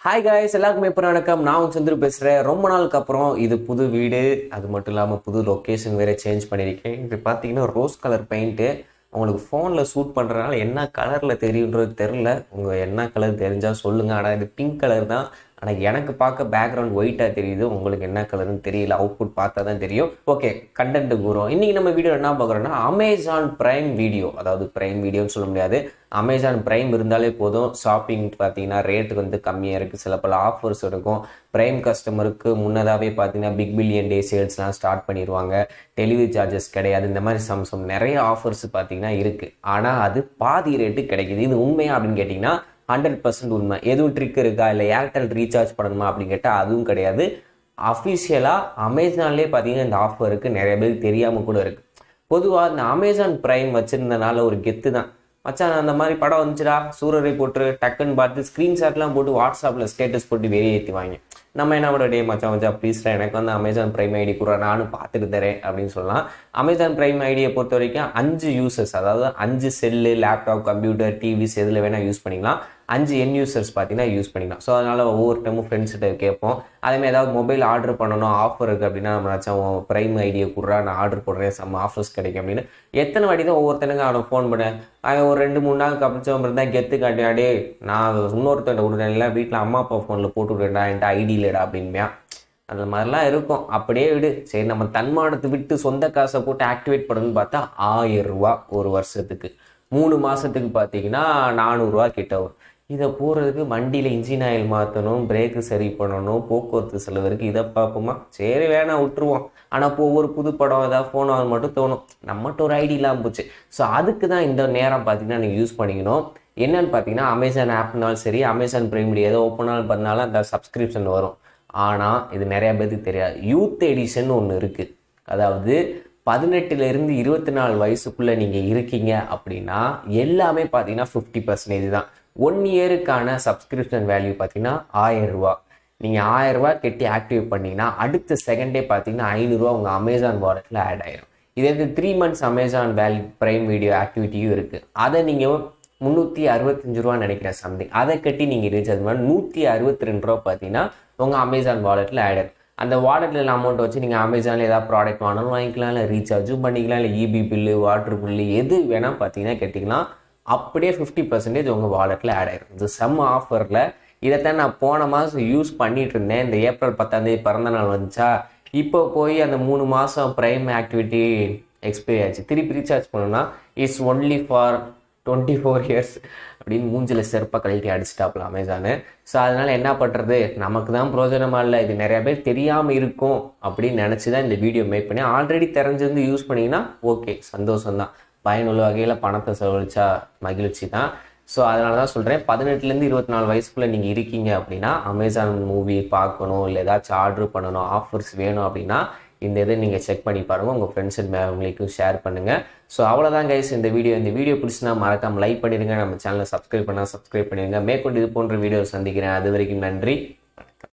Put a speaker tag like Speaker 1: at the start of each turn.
Speaker 1: Hi guys, எல்லாருக்குமே இப்போ வணக்கம். நான் சந்திரு பேசுகிறேன். ரொம்ப நாளுக்கு அப்புறம் இது புது வீடு, அது மட்டும் இல்லாமல் புது லொக்கேஷன் வேறு சேஞ்ச் பண்ணியிருக்கேன். இது பார்த்தீங்கன்னா ரோஸ் கலர் பெயிண்ட்டு. உங்களுக்கு ஃபோனில் ஷூட் பண்ணுறதுனால என்ன கலரில் தெரியுன்றது தெரில. உங்கள் என்ன கலர் தெரிஞ்சால் சொல்லுங்கள். ஆனால் இது பிங்க் கலர் தான். ஆனால் எனக்கு பார்க்க பேக்ரவுண்ட் ஒயிட்டாக தெரியுது. உங்களுக்கு என்ன கலர்னு தெரியல. அவுட்புட் பார்த்தா தான் தெரியும். ஓகே, கண்டென்ட்டுக்கு வரும். இன்றைக்கி நம்ம வீடியோ என்ன பார்க்குறோன்னா அமேசான் ப்ரைம் வீடியோ. அதாவது ப்ரைம் வீடியோன்னு சொல்ல முடியாது. அமேசான் ப்ரைம் இருந்தாலே போதும். ஷாப்பிங் பார்த்தீங்கன்னா ரேட்டு கம்மியாக இருக்குது. சில பல ஆஃபர்ஸ் இருக்கும். ப்ரைம் கஸ்டமருக்கு முன்னதாகவே பார்த்தீங்கன்னா பிக் பில்லியன் டே சேல்ஸ்லாம் ஸ்டார்ட் பண்ணிடுவாங்க. டெலிவரி சார்ஜஸ் கிடையாது. இந்த மாதிரி சம் நிறைய ஆஃபர்ஸ் பார்த்தீங்கன்னா இருக்குது. ஆனால் அது பாதி ரேட்டு கிடைக்கிது. இது உண்மையா அப்படின்னு கேட்டிங்கன்னா 100% உண்மை. எதுவும் ட்ரிக் இருக்கா, இல்லை ஏர்டெல் ரீசார்ஜ் பண்ணணுமா அப்படின்னு கேட்டால் அதுவும் கிடையாது. அஃபிஷியலாக அமேசான்லேயே பார்த்தீங்கன்னா இந்த ஆஃபர் இருக்குது. நிறைய பேருக்கு தெரியாமல் கூட இருக்குது. பொதுவாக இந்த அமேசான் ப்ரைம் வச்சுருந்தனால ஒரு கெத்து தான். மச்சான் அந்த மாதிரி படம் வந்துச்சுடா, சூரரை போட்டு டக்குன்னு பார்த்து ஸ்க்ரீன்ஷாட்லாம் போட்டு வாட்ஸ்அப்பில் ஸ்டேட்டஸ் போட்டு வெளியேற்றிவாங்க. நம்ம என்ன பண்ண, டே மச்சான் ப்ளீஸ்டா எனக்கு அமேசான் ப்ரைம் ஐடி கூட நானும் பார்த்துட்டு தரேன் அப்படின்னு சொல்லலாம். அமேசான் ப்ரைம் ஐடியை பொறுத்த வரைக்கும் 5 யூசர்ஸ், அதாவது 5 செல்லு, லேப்டாப், கம்ப்யூட்டர், டிவிஸ் எதில் வேணால் யூஸ் பண்ணிக்கலாம். 5 என் யூசர்ஸ் பார்த்தீங்கன்னா யூஸ் பண்ணிக்கலாம். ஸோ அதனால் ஒவ்வொரு டைமும் ஃப்ரெண்ட்ஸ்கிட்ட கேட்போம். அதேமாதிரி ஏதாவது மொபைல் ஆர்டர் பண்ணணும், ஆஃபர் இருக்குது அப்படின்னா நம்ம நினச்சோம் ப்ரைம் ஐடியை கூடுறா, நான் ஆர்டர் போடுறேன், சம் ஆஃபர்ஸ் கிடைக்கும் அப்படின்னு. எத்தனை வாட்டி தான் ஒவ்வொருத்தனுக்கு அவனை ஃபோன் பண்ணேன். அவன் ஒரு 2-3 நாள் கப்பிச்சவங்க இருந்தால் கெத்து காட்டினாடே, நான் இன்னொருத்தன் விடுறேன், இல்லை வீட்டில் அம்மா அப்பா ஃபோனில் போட்டு விடுறேன்டா, என்கிட்ட ஐடி இல்லைடா அப்படின்மையா. அந்த மாதிரிலாம் இருக்கும். அப்படியே விடு, சரி நம்ம தன்மானத்தை விட்டு சொந்த காசை போட்டு ஆக்டிவேட் பண்ணணும்னு பார்த்தா 1000 ரூபா ஒரு வருஷத்துக்கு. 3 மாதத்துக்கு பார்த்தீங்கன்னா 400 ரூபா கிட்ட வரும். இதை போகிறதுக்கு வண்டியில் இன்ஜின் ஆயில் மாற்றணும், பிரேக்கு சரி பண்ணணும், போக்குவரத்து செலவு இருக்குது. இதை பார்ப்போமா, சரி வேணாம் விட்டுருவோம். ஆனால் இப்போ ஒவ்வொரு புது படம் ஏதாவது ஃபோன் ஆக மட்டும் தோணும், நம்மகிட்ட ஒரு ஐடி இல்லாமல் போச்சு. ஸோ அதுக்கு தான் இந்த நேரம் பார்த்தீங்கன்னா நீங்கள் யூஸ் பண்ணிக்கணும். என்னன்னு பார்த்தீங்கன்னா அமேசான் ஆப்னாலும் சரி, அமேசான் பிரைம் எதோ ஓப்பனாலும் பண்ணாலும் அந்த சப்ஸ்கிரிப்ஷன் வரும். ஆனால் இது நிறையா பேருக்கு தெரியாது. யூத் எடிஷன் ஒன்று இருக்குது. அதாவது 18லேருந்து 24 வயசுக்குள்ளே நீங்கள் இருக்கீங்க அப்படின்னா எல்லாமே பார்த்தீங்கன்னா 50% தான். 1 இயருக்கான சப்ஸ்கிரிப்ஷன் வேல்யூ பார்த்தீங்கன்னா 1000 ரூபா. நீங்கள் 1000 ரூபா கட்டி ஆக்டிவேட் பண்ணிங்கன்னா அடுத்த செகண்டே பார்த்தீங்கன்னா 500 ரூபா உங்கள் அமேசான் வாலெட்டில் ஆட் ஆயிரும். இதே 3 months Amazon value prime video ஆக்டிவிட்டியும் இருக்குது. அதை நீங்கள் 365 ரூபா நினைக்கிறேன் சம்திங், அதை கட்டி நீங்கள் ரீசார்ஜ் பண்ணால் 162 ரூபா பார்த்தீங்கன்னா உங்கள் அமேசான் வாலெட்டில் ஆட் ஆயிரும். அந்த வாலெட்டில் அமௌண்ட் வச்சு நீங்கள் அமேசானில் ஏதாவது ப்ராடக்ட் வாங்கணும் வாங்கிக்கலாம், இல்லை ரீசார்ஜும் பண்ணிக்கலாம், இல்லை இபி பில்லு, வாட்டர் பில்லு எது வேணால் பார்த்தீங்கன்னா கட்டிக்கலாம். அப்படியே 50% உங்கள் வாலெட்டில் ஆட் ஆயிரும். இது செம்ம ஆஃபரில். இதைத்தான் நான் போன மாதம் யூஸ் பண்ணிகிட்டு இருந்தேன். இந்த ஏப்ரல் 10 பிறந்த நாள் வந்துச்சா, இப்போ போய் அந்த 3 மாதம் ப்ரைம் ஆக்டிவிட்டி எக்ஸ்பைரி ஆச்சு. திருப்பி ரீசார்ஜ் பண்ணணும்னா இட்ஸ் ஒன்லி ஃபார் 24 இயர்ஸ் அப்படின்னு மூஞ்சில் செருப்பாக கழட்டி அடிச்சிட்டாப்புல அமேசானு. ஸோ அதனால் என்ன பண்ணுறது, நமக்கு தான் பிரோஜனமாக இல்லை. இது நிறையா பேர் தெரியாமல் இருக்கும் அப்படின்னு நினச்சி தான் இந்த வீடியோ மேக் பண்ணி. ஆல்ரெடி தெரிஞ்சிருந்து யூஸ் பண்ணிங்கன்னா ஓகே, சந்தோஷம்தான். பயனுள்ள வகையில் பணத்தை செலவழிச்சா மகிழ்ச்சி தான். ஸோ அதனால தான் சொல்கிறேன், 18லேருந்து 24 வயசுக்குள்ளே நீங்கள் இருக்கீங்க அப்படின்னா அமேசான் மூவி பார்க்கணும், இல்லை ஏதாச்சும் ஆர்டர் பண்ணணும், ஆஃபர்ஸ் வேணும் அப்படின்னா இந்த இதை நீங்கள் செக் பண்ணி பாருங்கள். உங்கள் ஃப்ரெண்ட்ஸ் அண்ட் ஃபேமிலிக்கும் ஷேர் பண்ணுங்கள். ஸோ அவ்வளோதான் கைஸ் இந்த வீடியோ பிடிச்சினா மறக்காமல் லைக் பண்ணிடுங்க. நம்ம சேனலை சப்ஸ்கிரைப் பண்ணால் சப்ஸ்கிரைப் பண்ணிடுங்க. மேற்கொண்டு இது போன்ற வீடியோ சந்திக்கிறேன். அது வரைக்கும் நன்றி.